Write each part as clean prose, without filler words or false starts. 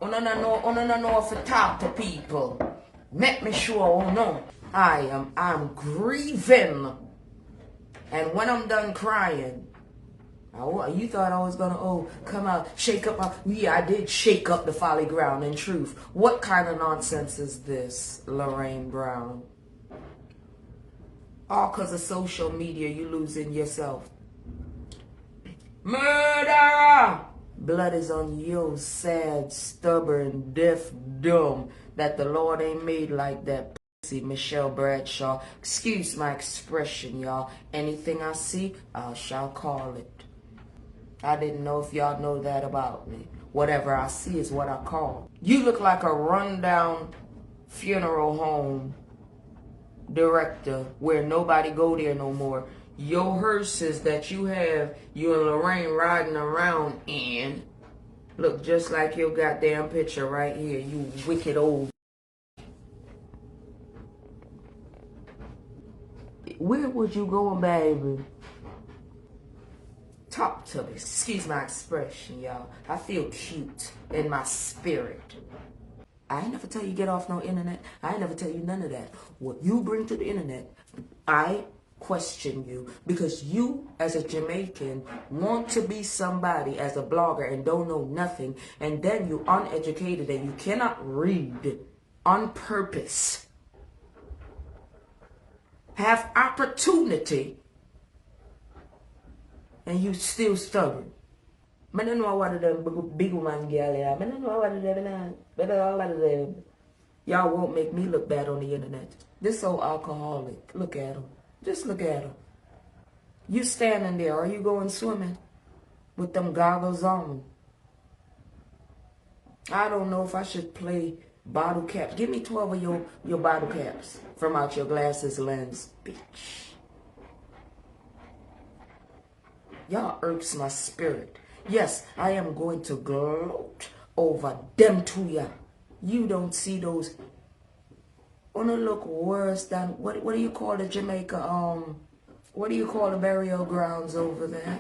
Know if to talk to people. Make me sure, oh no. I'm grieving. And when I'm done crying, you thought I was gonna, come out, shake up I did shake up the folly ground. In truth, what kind of nonsense is this, Lorraine Brown? All because of social media, you losing yourself. Murderer! Blood is on you, sad, stubborn, deaf, dumb, that the Lord ain't made like that pussy, Michelle Bradshaw. Excuse my expression, y'all. Anything I see, I shall call it. I didn't know if y'all know that about me. Whatever I see is what I call. You look like a rundown funeral home director where nobody go there no more. Your hearses that you have, you and Lorraine riding around in, look just like your goddamn picture right here, you wicked old. Where would you go, baby? Talk to me. Excuse my expression, y'all. I feel cute in my spirit. I ain't never tell you get off no internet. I ain't never tell you none of that. What you bring to the internet, I question you, because you as a Jamaican want to be somebody as a blogger and don't know nothing, and then you uneducated and you cannot read on purpose. Have opportunity and you still stubborn. I don't know what of them big woman girl here. I don't know what of them. Y'all won't make me look bad on the internet. This old alcoholic. Look at him. Just look at him. You standing there. Are you going swimming with them goggles on? I don't know if I should play bottle caps. Give me 12 of your bottle caps from out your glasses lens, bitch. Y'all irks my spirit. Yes, I am going to gloat over them two ya. You don't see those. Wanna look worse than what do you call the Jamaica what do you call the burial grounds over there?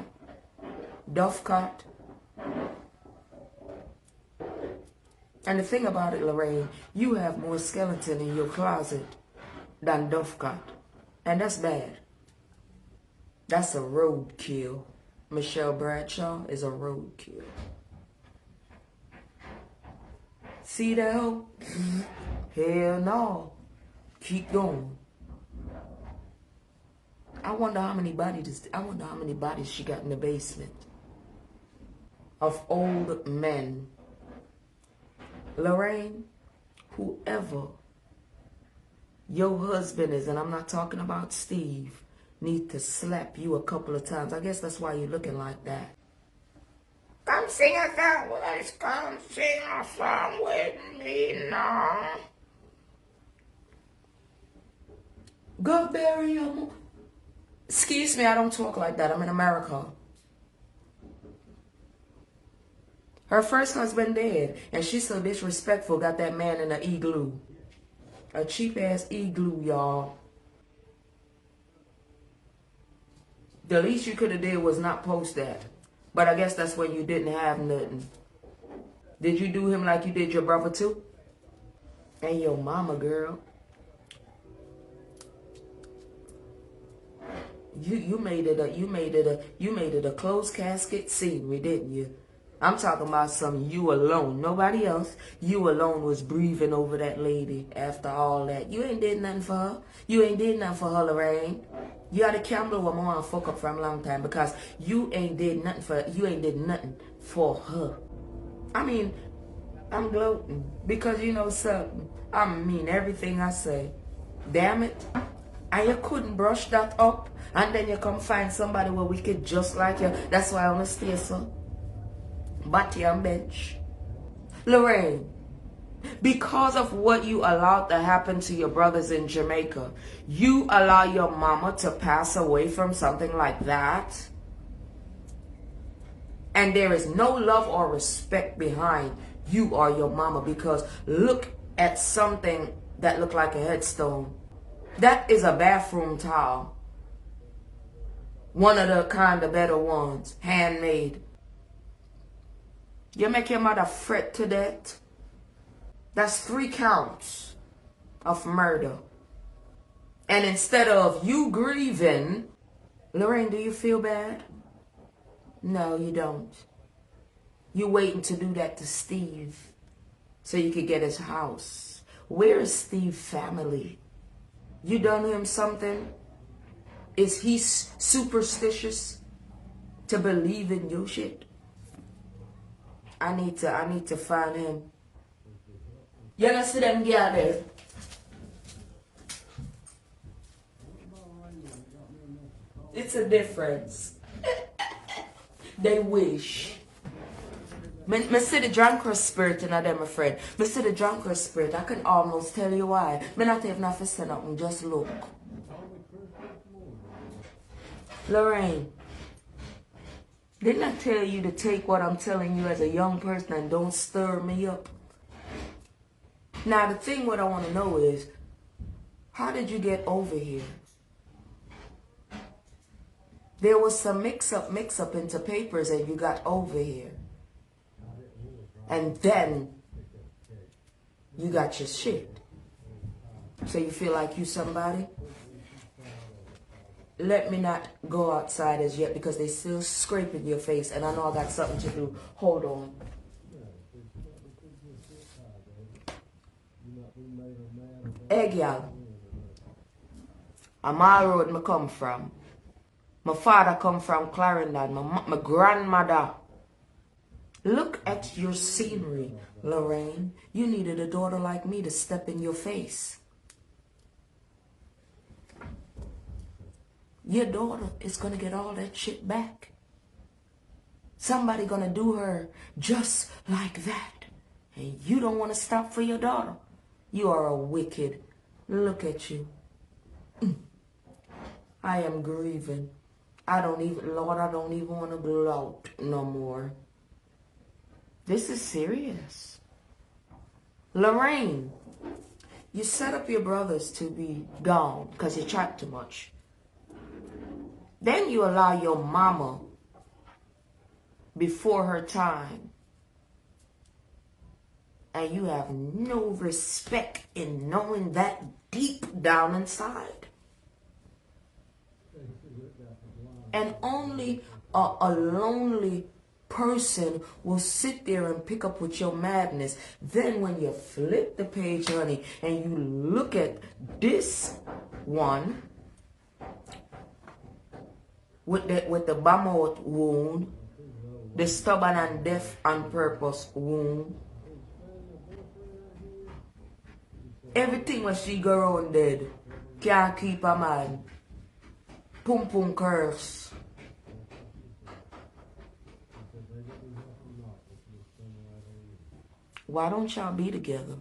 Duffcott. And the thing about it, Lorraine, you have more skeleton in your closet than Duffcott. And that's bad. That's a roadkill. Michelle Bradshaw is a roadkill. See that hoe? Hell no. Keep going. I wonder how many bodies she got in the basement of old men. Lorraine, whoever your husband is, and I'm not talking about Steve, need to slap you a couple of times. I guess that's why you're looking like that. Come sing a song with us. Come sing a song with me now. Go bury your mom. Excuse me, I don't talk like that. I'm in America. Her first husband dead, and she's so disrespectful, got that man in an igloo. A cheap-ass igloo, y'all. The least you could have did was not post that. But I guess that's when you didn't have nothing. Did you do him like you did your brother too? And your mama, girl. You made it a closed casket scenery, didn't you? I'm talking about some you alone. Nobody else. You alone was breathing over that lady after all that. You ain't did nothing for her. You ain't did nothing for her, Lorraine. You got a camera with more and fuck up from a long time because you ain't did nothing for her. I mean, I'm gloating because you know something. I mean everything I say. Damn it. And you couldn't brush that up and then you come find somebody where we could just like you. That's why I want to stay so. Batty and bench. Lorraine, because of what you allowed to happen to your brothers in Jamaica, you allow your mama to pass away from something like that? And there is no love or respect behind you or your mama, because look at something that looked like a headstone. That is a bathroom towel. One of the kind of better ones, handmade. You make your mother fret to death That's 3 counts of murder. And instead of you grieving, Lorraine, do you feel bad? No, you don't. You waiting to do that to Steve so you could get his house. Where is Steve's family? You done him something? Is he superstitious to believe in your shit? I need to find him. You gonna see them girl there? It's a difference. They wish. Me see the drunkard spirit in them, my friend. Me see the drunkard spirit. I can almost tell you why. Me not even have to say nothing. Just look. Lorraine, didn't I tell you to take what I'm telling you as a young person and don't stir me up? Now the thing what I want to know is, how did you get over here? There was some mix-up into papers and you got over here. And then you got your shit. So you feel like you somebody? Let me not go outside as yet because they still scraping your face and I know I got something to do. Hold on. Hey, y'all. I'm all road me come from. My father come from Clarendon. My grandmother. Look at your scenery, Lorraine. You needed a daughter like me to step in your face. Your daughter is going to get all that shit back. Somebody going to do her just like that. And you don't want to stop for your daughter. You are a wicked. Look at you. I am grieving. Lord, I don't even want to go out no more. This is serious. Lorraine, you set up your brothers to be gone because you chat too much. Then you allow your mama before her time. And you have no respect in knowing that deep down inside. And only a lonely person will sit there and pick up with your madness. Then when you flip the page, honey, and you look at this one with the bomb wound, the stubborn and deaf on purpose wound, everything when she go around dead, can't keep her mind. Pum pum curse. Why don't y'all be together?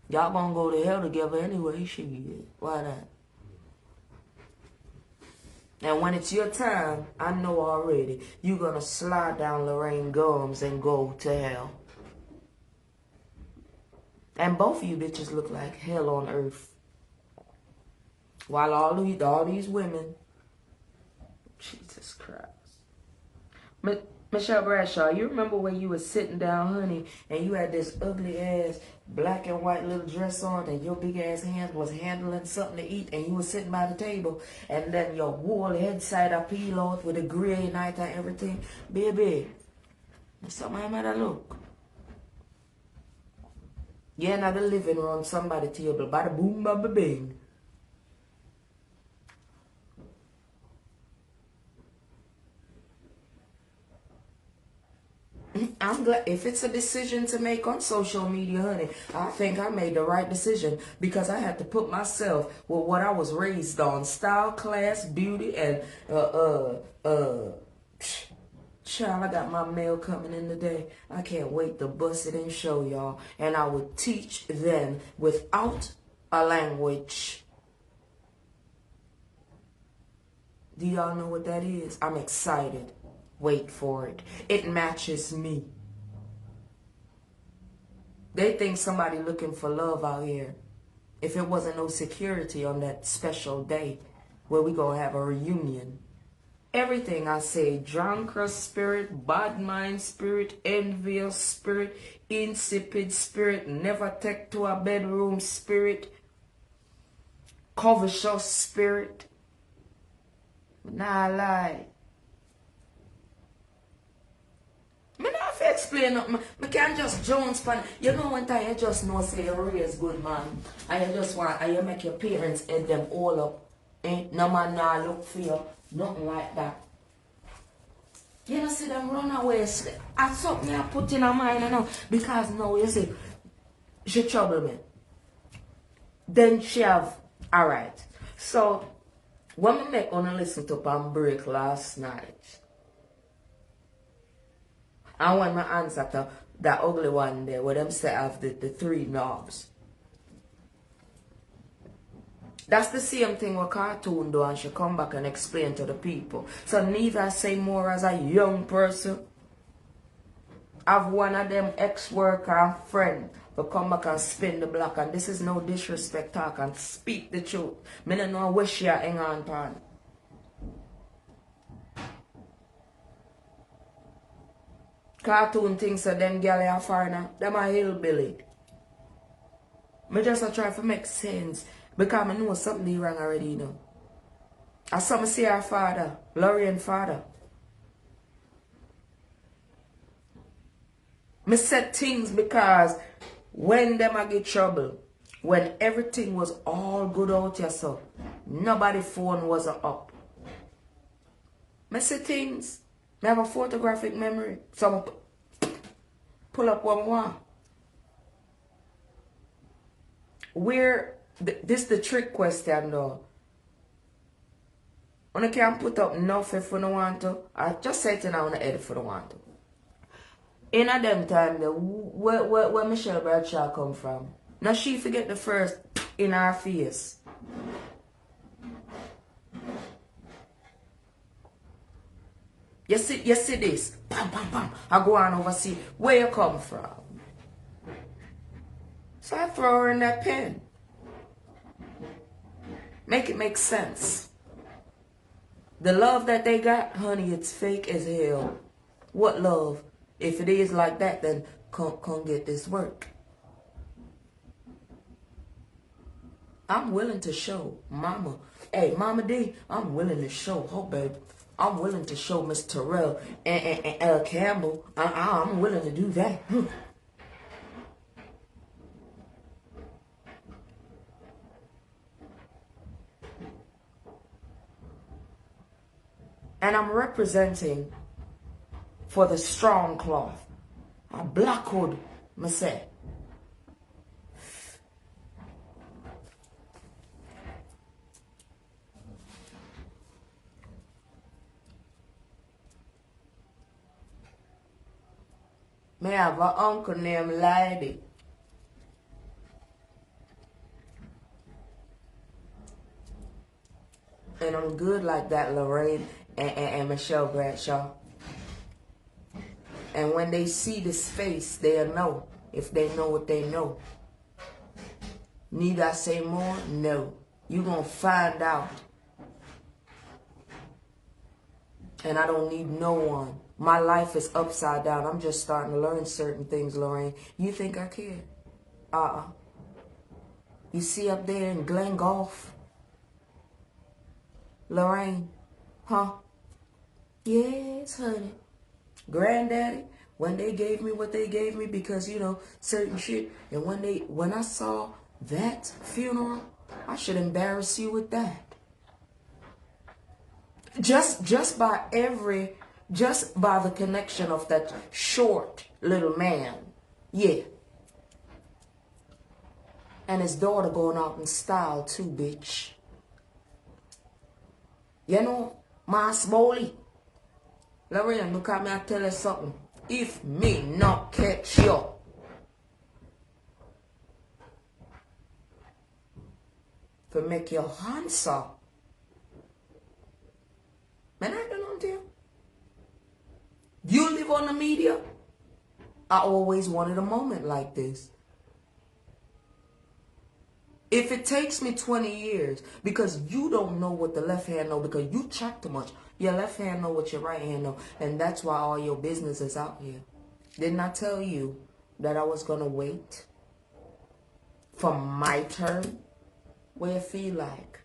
Y'all gonna go to hell together anyway, shit. Why not? And when it's your time, I know already, you're gonna slide down Lorraine gums and go to hell. And both of you bitches look like hell on earth. While all these women, Jesus Christ. Michelle Bradshaw, you remember when you was sitting down, honey, and you had this ugly ass black and white little dress on and your big ass hand was handling something to eat and you was sitting by the table and then your wool head side up peel off with a gray night and everything? Baby, that's something I might look. You're in the living room, somebody table, bada boom, bada bing. I'm glad if it's a decision to make on social media, honey, I think I made the right decision because I had to put myself with what I was raised on: style, class, beauty, and child, I got my mail coming in today. I can't wait to bust it and show y'all. And I would teach them without a language. Do y'all know what that is? I'm excited. Wait for it. It matches me. They think somebody looking for love out here. If it wasn't no security on that special day where we gonna have a reunion. Everything I say, drunkard spirit, bad mind spirit, envious spirit, insipid spirit, never take to a bedroom spirit, covetous spirit. Nah lie. Me not have to explain nothing. Me can't just Jones pan. You know one time you just know say you raise good man. And you just want and you make your parents head them all up. No man nah look for you. Nothing like that. You know see them run away. That's something I put in her mind now. Because now you see, she trouble me. Then she have alright. So when we make on listen to Pam break last night. And when my answer to that ugly one there, where them say have the three knobs. That's the same thing with cartoon do, and she come back and explain to the people. So neither say more as a young person. Have one of them ex-worker friend to come back and spin the block, and this is no disrespect talk and speak the truth. Me don't know where she hang on pan. Cartoon things so them gal are foreigner. Them a hillbilly. Me just a try to make sense. Because I know something wrong already, you know. I saw me see her father, Lorraine father. Me said things because when them I get trouble, when everything was all good out here, so nobody phone was up. Me say things. I have a photographic memory. So I pull up what I want. Where, this the trick question though. When I can't put up enough if I don't want to. I just say it now on the head if I don't want to. In a them time though, where Michelle Bradshaw come from? Now she forget the first in her face. You see this? Pam, pam, pam. I go on over see where you come from. So I throw her in that pen. Make it make sense. The love that they got, honey, it's fake as hell. What love? If it is like that, then come get this work. I'm willing to show Mama. Hey, Mama D, I'm willing to show her, baby. I'm willing to show Miss Terrell and Campbell. I'm willing to do that. And I'm representing for the strong cloth. A black hood, me say. Me have an uncle named Lady. And I'm good like that, Lorraine and Michelle Bradshaw. And when they see this face, they'll know. If they know what they know. Need I say more? No. You're going to find out. And I don't need no one. My life is upside down. I'm just starting to learn certain things, Lorraine. You think I care? You see up there in Glen Golf? Lorraine? Huh? Yes, honey. Granddaddy, when they gave me what they gave me because, you know, certain shit. And when I saw that funeral, I should embarrass you with that. Just by the connection of that short little man. Yeah. And his daughter going out in style too, bitch. You know, my Smoley. Lorraine, look at me and tell you something. If me not catch you, for make your answer, man, I don't know you. You live on the media. I always wanted a moment like this. If it takes me 20 years, because you don't know what the left hand know, because you check too much, your left hand know what your right hand know, and that's why all your business is out here. Didn't I tell you that I was going to wait for my turn? What it feel like?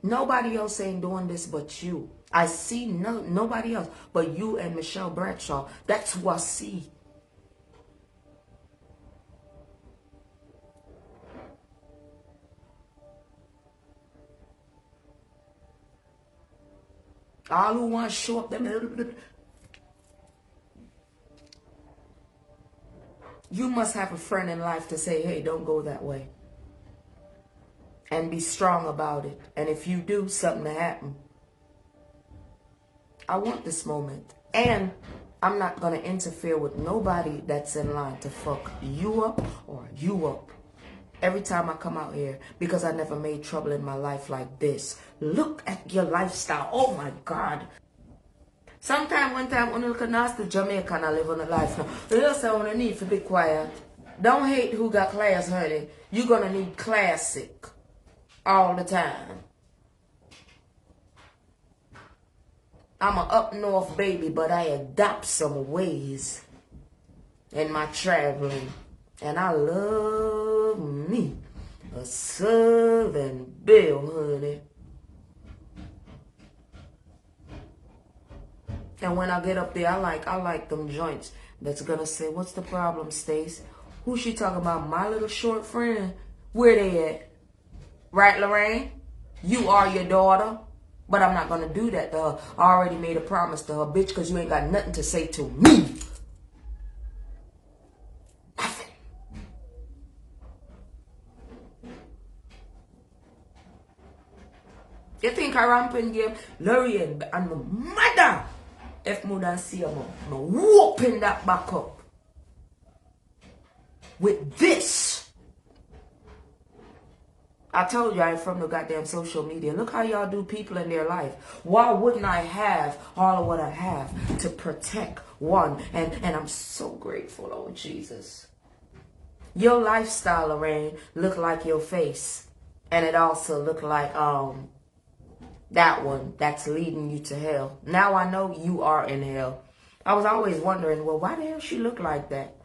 Nobody else ain't doing this but you. I see nobody else but you and Michelle Bradshaw. That's who I see. All who want to show up them. You must have a friend in life to say, hey, don't go that way. And be strong about it. And if you do, something to happen. I want this moment. And I'm not going to interfere with nobody that's in line to fuck you up or you up. Every time I come out here, because I never made trouble in my life like this. Look at your lifestyle. Oh my God. One time, when you look at nasty Jamaican, I live on a life now. You just say, I need to be quiet. Don't hate who got class, honey. You're going to need classic all the time. I'm a up north baby, but I adopt some ways in my traveling. And I love me a Southern Belle, honey. And when I get up there, I like them joints that's gonna say, what's the problem, Stace? Who's she talking about? My little short friend? Where they at? Right, Lorraine? You are your daughter. But I'm not gonna do that to her. I already made a promise to her, bitch, because you ain't got nothing to say to me. Nothing. You think I ramping game? Lorraine and my mother. If more than see her, I'm whooping that back up. With this. I told you I ain't from no goddamn social media. Look how y'all do people in their life. Why wouldn't I have all of what I have to protect one? And I'm so grateful, oh Jesus. Your lifestyle, Lorraine, look like your face. And it also look like that one that's leading you to hell. Now I know you are in hell. I was always wondering, well, why the hell she look like that?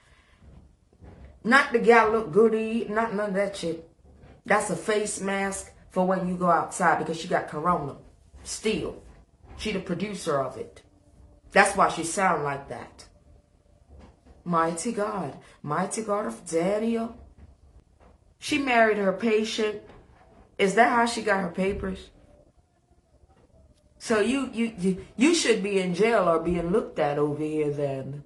Not the gal look good to eat, not none of that shit. That's a face mask for when you go outside because she got corona. Still. She the producer of it. That's why she sound like that. Mighty God of Daniel. She married her patient. Is that how she got her papers? So you should be in jail or being looked at over here then.